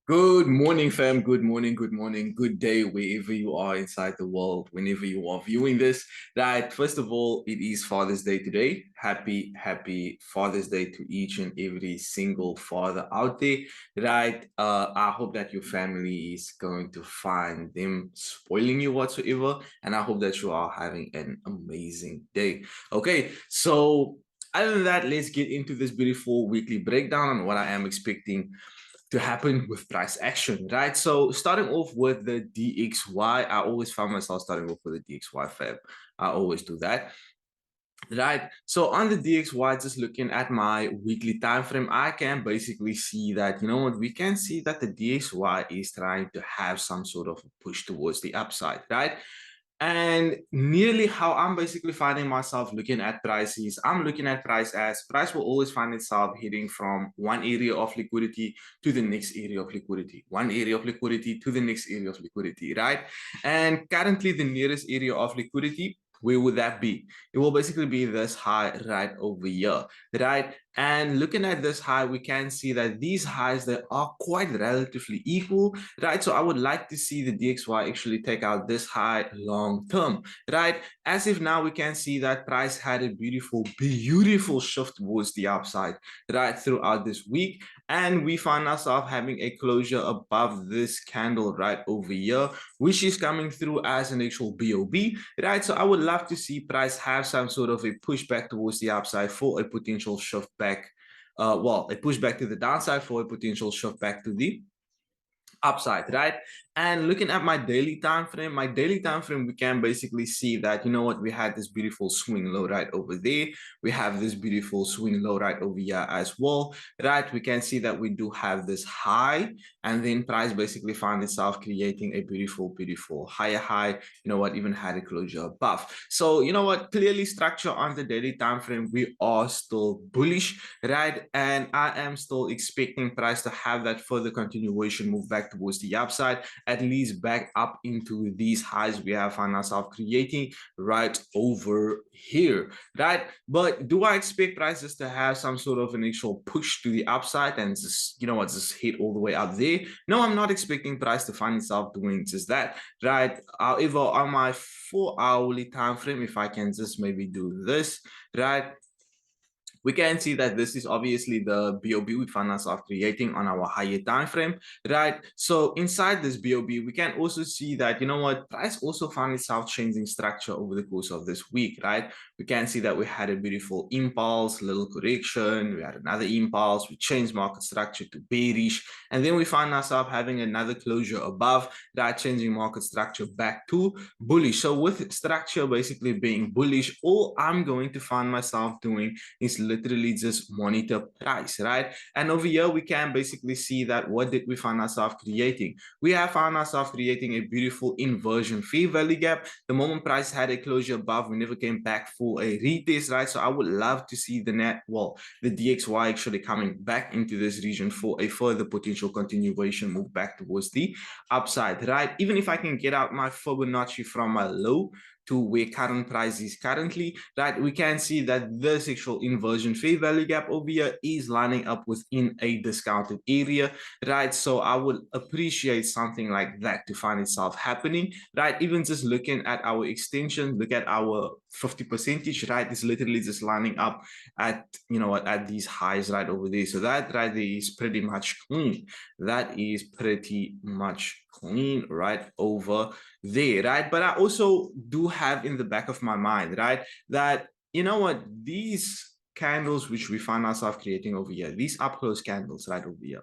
Good morning, fam. Good morning, good morning, good day, wherever you are inside the world, whenever you are viewing this. Right. First of all, it is Father's Day today. Happy Father's Day to each and every single father out there. Right. I hope that your family is going to find them spoiling you whatsoever. And I hope that you are having an amazing day. Okay. So other than that, let's get into this beautiful weekly breakdown on what I am expecting to happen with price action, right? So starting off with the DXY, I always find myself starting off with the DXY fab. I always do that. Right. So on the DXY, just looking at my weekly time frame, I can basically see that, you know what, we can see that the DXY is trying to have some sort of push towards the upside, right? And nearly how I'm basically finding myself looking at prices, I'm looking at price will always find itself hitting from one area of liquidity to the next area of liquidity, one area of liquidity to the next area of liquidity, right? And currently the nearest area of liquidity, where would that be? It will basically be this high right over here, right? And looking at this high, we can see that these highs, they are quite relatively equal, right? So I would like to see the DXY actually take out this high long term, right? As if now we can see that price had a beautiful shift towards the upside, right, throughout this week. And we find ourselves having a closure above this candle right over here, which is coming through as an actual BOB, right? So I would love to see price have some sort of a pushback towards the upside for a potential shift back, a pushback to the downside for a potential shift back to the upside, right? And looking at my daily time frame, we can basically see that, you know what, we had this beautiful swing low right over there. We have this beautiful swing low right over here as well, right? We can see that we do have this high, and then price basically found itself creating a beautiful higher high. You know what, even had a closure above. So you know what, clearly structure on the daily time frame, we are still bullish, right? And I am still expecting price to have that further continuation move back towards the upside, at least back up into these highs we have found ourselves creating right over here, right? But do I expect prices to have some sort of an actual push to the upside and just, you know what, just hit all the way up there? No, I'm not expecting price to find itself doing just that, right? However, on my 4 hourly time frame, if I can just maybe do this, right, we can see that this is obviously the BOB we find ourselves creating on our higher time frame, right? So inside this BOB, we can also see that, you know what, price also found itself changing structure over the course of this week, right? We can see that we had a beautiful impulse, little correction, we had another impulse, we changed market structure to bearish, and then we find ourselves having another closure above that, changing market structure back to bullish. So with structure basically being bullish, all I'm going to find myself doing is literally just monitor price, right? And over here, we can basically see that what did we find ourselves creating? We have found ourselves creating a beautiful inversion fair value gap. The moment price had a closure above, we never came back for a retest, right? So I would love to see the DXY actually coming back into this region for a further potential continuation move back towards the upside, right? Even if I can get out my Fibonacci from my low to where current price is currently, right, we can see that this actual inversion fair value gap over here is lining up within a discounted area, right? So I would appreciate something like that to find itself happening, right? Even just looking at our extension, look at our 50 percentage, right? It's literally just lining up at, you know what, at these highs right over there. So that right there is pretty much clean. That is pretty much clean right over there, right? But I also do have in the back of my mind, right, that, you know what, these candles which we find ourselves creating over here, these up close candles right over here,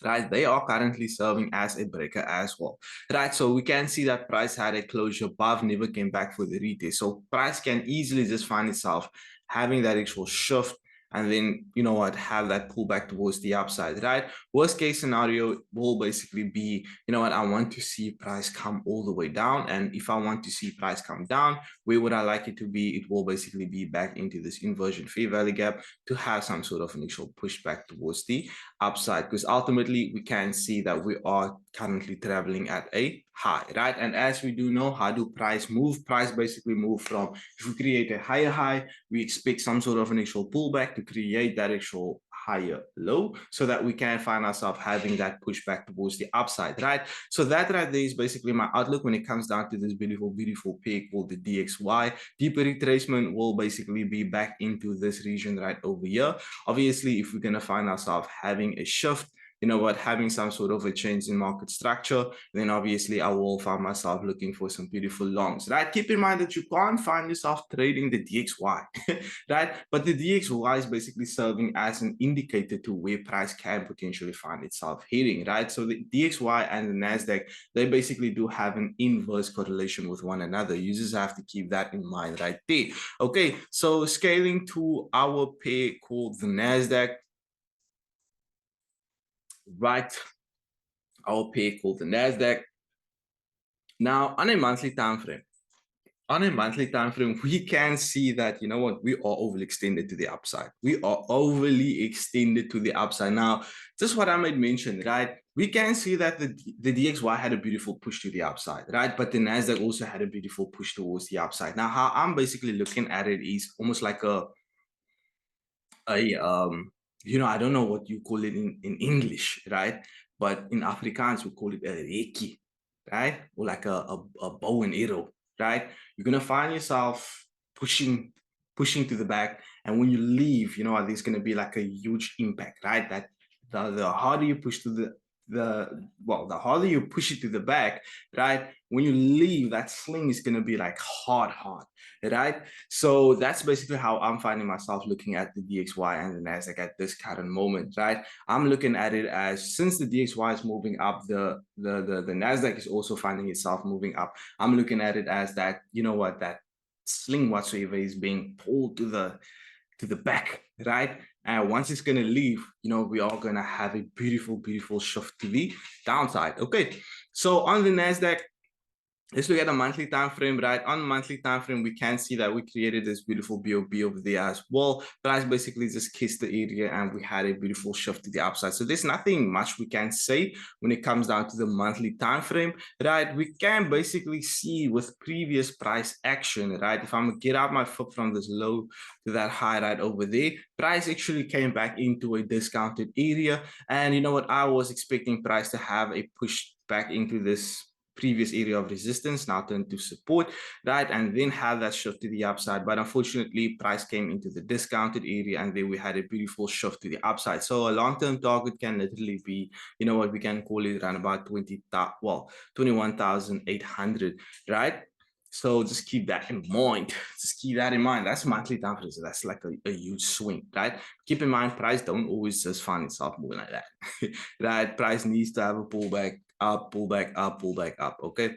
right, they are currently serving as a breaker as well, right? So we can see that price had a closure above, never came back for the retest. So price can easily just find itself having that actual shift, and then, you know what, have that pullback towards the upside, right? Worst case scenario will basically be, you know what, I want to see price come all the way down. And if I want to see price come down, where would I like it to be? It will basically be back into this inversion fair value gap to have some sort of initial pushback towards the upside, because ultimately we can see that we are currently traveling at a high, right? And as we do know, how do price move? Price basically move from, if we create a higher high, we expect some sort of initial pullback to create that actual higher low so that we can find ourselves having that pushback towards the upside, right? So that right there is basically my outlook when it comes down to this beautiful pair called the DXY. Deeper retracement will basically be back into this region right over here. Obviously, if we're going to find ourselves having a shift, you know what, having some sort of a change in market structure, then obviously I will find myself looking for some beautiful longs, right? Keep in mind that you can't find yourself trading the DXY, right? But the DXY is basically serving as an indicator to where price can potentially find itself heading, right? So the DXY and the NASDAQ, they basically do have an inverse correlation with one another. You just have to keep that in mind right there. Okay, so scaling to our pair called the NASDAQ, right? Our pair called the NASDAQ. Now, on a monthly time frame, we can see that, you know what, we are overextended to the upside. We are overly extended to the upside. Now, just what I made mention, right? We can see that the DXY had a beautiful push to the upside, right? But the NASDAQ also had a beautiful push towards the upside. Now, how I'm basically looking at it is almost like a you know, I don't know what you call it in English, right? But in Afrikaans, we call it a reiki, right? Or like a bow and arrow, right? You're gonna find yourself pushing to the back, and when you leave, you know, there's gonna be like a huge impact, right? That the harder you push to the harder you push it to the back, right? When you leave, that sling is gonna be like hard, right? So that's basically how I'm finding myself looking at the DXY and the NASDAQ at this current moment, right? I'm looking at it as, since the DXY is moving up, the NASDAQ is also finding itself moving up. I'm looking at it as that, you know what, that sling whatsoever is being pulled to the back, right? And once it's going to leave, you know, we are going to have a beautiful shift to the downside. Okay, so on the NASDAQ, let's look at a monthly time frame, right? On monthly time frame, we can see that we created this beautiful BOB over there as well. Price basically just kissed the area and we had a beautiful shift to the upside. So there's nothing much we can say when it comes down to the monthly time frame, right? We can basically see with previous price action, right? If I'm gonna get out my foot from this low to that high right over there, price actually came back into a discounted area. And you know what? I was expecting price to have a push back into this previous area of resistance, now turn to support, right? And then have that shift to the upside. But unfortunately, price came into the discounted area and then we had a beautiful shift to the upside. So a long-term target can literally be, you know what, we can call it around about 21,800, right? So just keep that in mind. Just keep that in mind. That's monthly time frame. So that's like a huge swing, right? Keep in mind, price don't always just find itself moving like that, right? Price needs to have a pullback, up, pullback, up, pullback, up. Okay,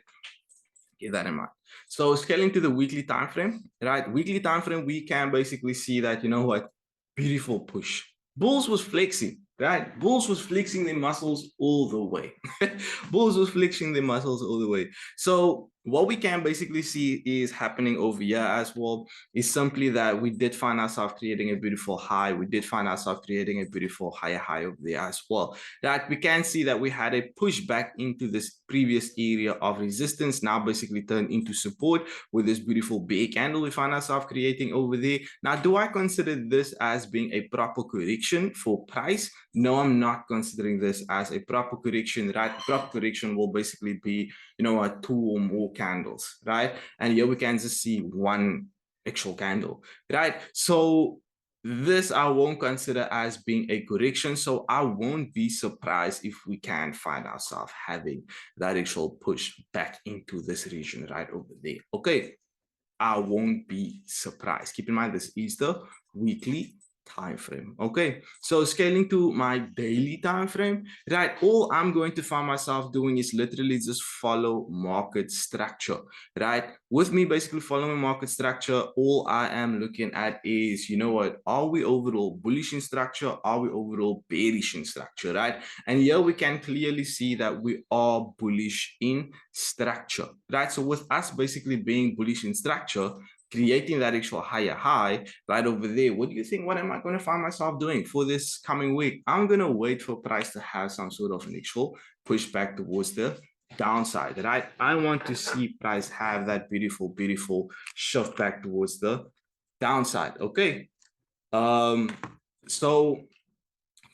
keep that in mind. So scaling to the weekly time frame, right? Weekly time frame, we can basically see that, you know what, beautiful push. Bulls was flexing, right? Bulls was flexing their muscles all the way. Bulls was flexing their muscles all the way. So what we can basically see is happening over here as well is simply that we did find ourselves creating a beautiful high. We did find ourselves creating a beautiful higher high over there as well. That we can see that we had a push back into this previous area of resistance, now basically turned into support with this beautiful bear candle we find ourselves creating over there. Now, do I consider this as being a proper correction for price? No, I'm not considering this as a proper correction, right? Proper correction will basically be, you know, two or more candles, right? And here we can just see one actual candle, right? So this I won't consider as being a correction. So I won't be surprised if we can find ourselves having that actual push back into this region right over there. Okay, I won't be surprised. Keep in mind, this is the weekly time frame. Okay, so scaling to my daily time frame, right? All I'm going to find myself doing is literally just follow market structure, right? With me basically following market structure, all I am looking at is, you know what, are we overall bullish in structure? Are we overall bearish in structure, right? And here we can clearly see that we are bullish in structure, right? So with us basically being bullish in structure, creating that actual higher high right over there, what do you think? What am I going to find myself doing for this coming week? I'm going to wait for price to have some sort of an actual pushback towards the downside, right? I want to see price have that beautiful shift back towards the downside. Okay, so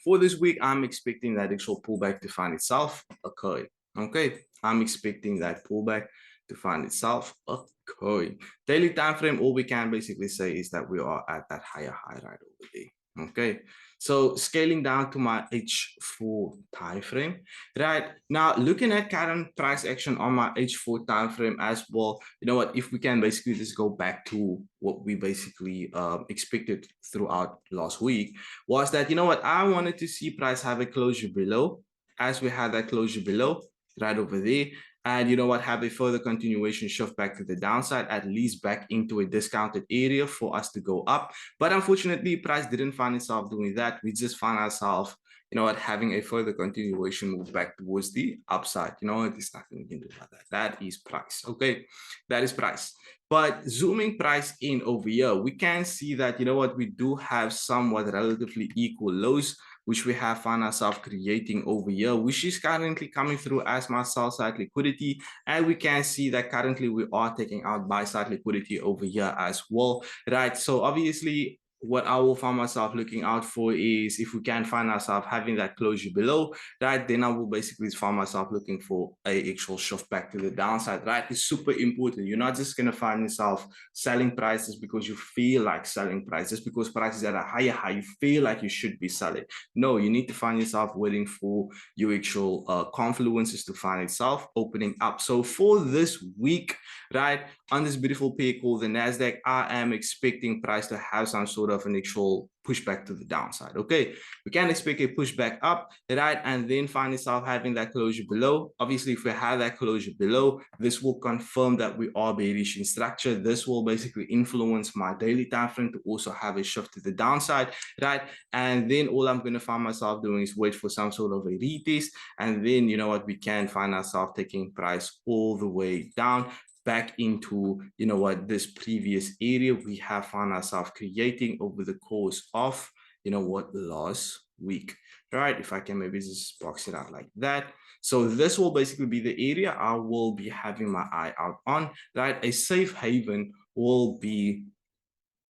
For this week, I'm expecting that actual pullback to find itself occurring. Okay, I'm expecting that pullback to find itself occurring. Daily time frame, all we can basically say is that we are at that higher high right over there. Okay, so scaling down to my H4 time frame, right now, looking at current price action on my H4 time frame as well. You know what? If we can basically just go back to what we basically expected throughout last week, was that, you know what, I wanted to see price have a closure below, as we had that closure below right over there. And you know what, have a further continuation shift back to the downside, at least back into a discounted area for us to go up. But unfortunately, price didn't find itself doing that. We just found ourselves, you know what, having a further continuation move back towards the upside. You know what, there's nothing we can do about that. That is price. Okay, that is price. But zooming price in over here, we can see that, you know what, we do have somewhat relatively equal lows, which we have found ourselves creating over here, which is currently coming through as my sell side liquidity. And we can see that currently we are taking out buy side liquidity over here as well, right? So obviously, what I will find myself looking out for is if we can find ourselves having that closure below, right, then I will basically find myself looking for a actual shift back to the downside, right? It's super important. You're not just going to find yourself selling prices because you feel like selling prices, because prices at a higher high, you feel like you should be selling. No, you need to find yourself waiting for your actual confluences to find itself opening up. So for this week, right, on this beautiful pair called the NASDAQ, I am expecting price to have some sort of an actual pushback to the downside. Okay, we can expect a pushback up, right, and then find itself having that closure below. Obviously, if we have that closure below, this will confirm that we are bearish in structure. This will basically influence my daily time frame to also have a shift to the downside, right? And then all I'm going to find myself doing is wait for some sort of a retest, and then, you know what, we can find ourselves taking price all the way down back into, you know what, this previous area we have found ourselves creating over the course of, you know what, last week, right? If I can maybe just box it out like that. So this will basically be the area I will be having my eye out on, right? A safe haven will be,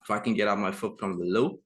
if I can get out my foot from the low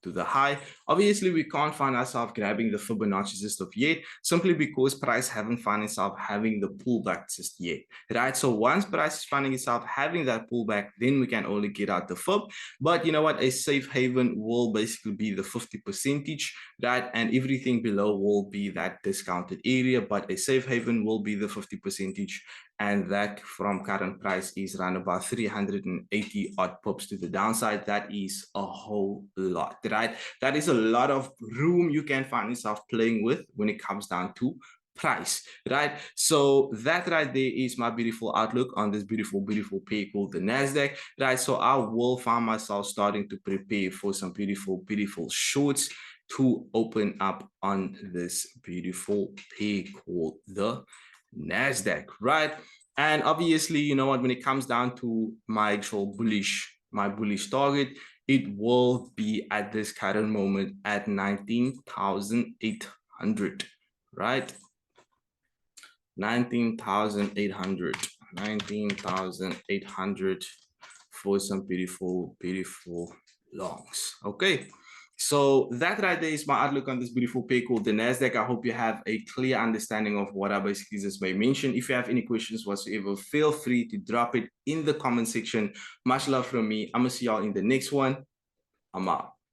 to the high. Obviously, we can't find ourselves grabbing the Fibonacci just of yet, simply because price haven't found itself having the pullback just yet, right? So once price is finding itself having that pullback, then we can only get out the Fib. But you know what? A safe haven will basically be the 50%, right? And everything below will be that discounted area, but a safe haven will be the 50%. And that from current price is around about 380 odd pips to the downside. That is a whole lot, right? That is a lot of room you can find yourself playing with when it comes down to price, right? So that right there is my beautiful outlook on this beautiful pair called the NASDAQ, right? So I will find myself starting to prepare for some beautiful shorts to open up on this beautiful pair called the NASDAQ, right? And obviously, you know what, when it comes down to my actual my bullish target, it will be at this current moment at 19,800, right? 19,800 for some beautiful longs. Okay. So that right there is my outlook on this beautiful pair called the NASDAQ. I hope you have a clear understanding of what I basically just may mention. If you have any questions whatsoever, feel free to drop it in the comment section. Much love from me. I'm going to see y'all in the next one. I'm out.